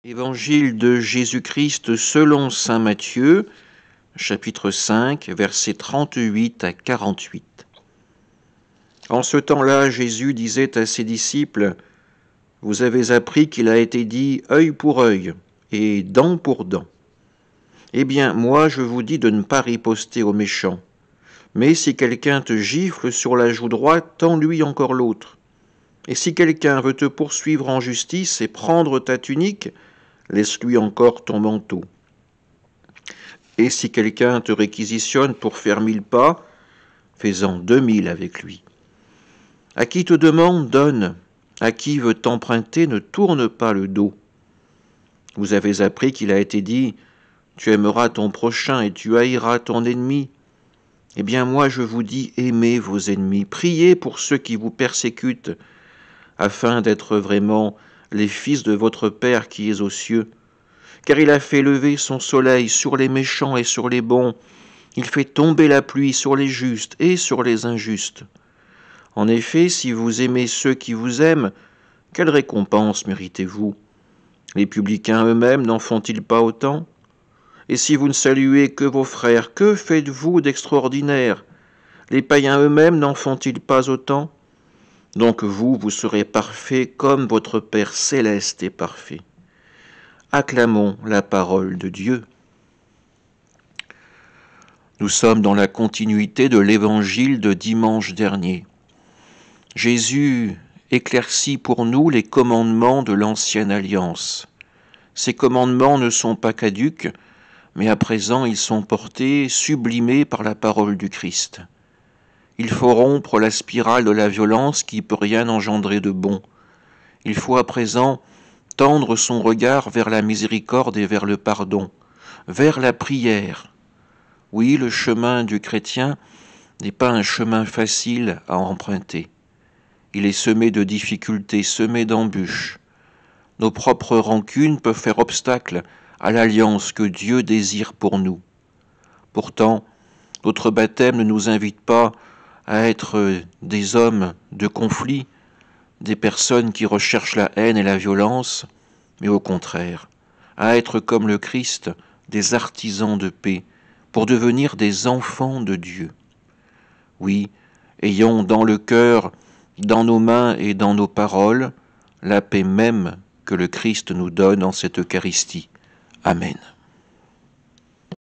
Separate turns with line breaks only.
Évangile de Jésus-Christ selon saint Matthieu, chapitre 5, versets 38 à 48. En ce temps-là, Jésus disait à ses disciples, « Vous avez appris qu'il a été dit œil pour œil et dent pour dent. Eh bien, moi je vous dis de ne pas riposter aux méchants. Mais si quelqu'un te gifle sur la joue droite, tends-lui encore l'autre. Et si quelqu'un veut te poursuivre en justice et prendre ta tunique, laisse-lui encore ton manteau. Et si quelqu'un te réquisitionne pour faire 1000 pas, fais-en 2000 avec lui. À qui te demande, donne. À qui veut t'emprunter, ne tourne pas le dos. Vous avez appris qu'il a été dit, tu aimeras ton prochain et tu haïras ton ennemi. Eh bien moi je vous dis, aimez vos ennemis, priez pour ceux qui vous persécutent, afin d'être vraiment les fils de votre Père qui est aux cieux. Car il a fait lever son soleil sur les méchants et sur les bons, il fait tomber la pluie sur les justes et sur les injustes. En effet, si vous aimez ceux qui vous aiment, quelle récompense méritez-vous? Les publicains eux-mêmes n'en font-ils pas autant? Et si vous ne saluez que vos frères, que faites-vous d'extraordinaire? Les païens eux-mêmes n'en font-ils pas autant? Donc vous serez parfaits comme votre Père céleste est parfait. Acclamons la parole de Dieu. Nous sommes dans la continuité de l'évangile de dimanche dernier. Jésus éclaircit pour nous les commandements de l'ancienne alliance. Ces commandements ne sont pas caducs, mais à présent ils sont portés, sublimés par la parole du Christ. Il faut rompre la spirale de la violence qui peut rien engendrer de bon. Il faut à présent tendre son regard vers la miséricorde et vers le pardon, vers la prière. Oui, le chemin du chrétien n'est pas un chemin facile à emprunter. Il est semé de difficultés, semé d'embûches. Nos propres rancunes peuvent faire obstacle à l'alliance que Dieu désire pour nous. Pourtant, notre baptême ne nous invite pas à être des hommes de conflit, des personnes qui recherchent la haine et la violence, mais au contraire, à être comme le Christ, des artisans de paix, pour devenir des enfants de Dieu. Oui, ayons dans le cœur, dans nos mains et dans nos paroles, la paix même que le Christ nous donne en cette Eucharistie. Amen.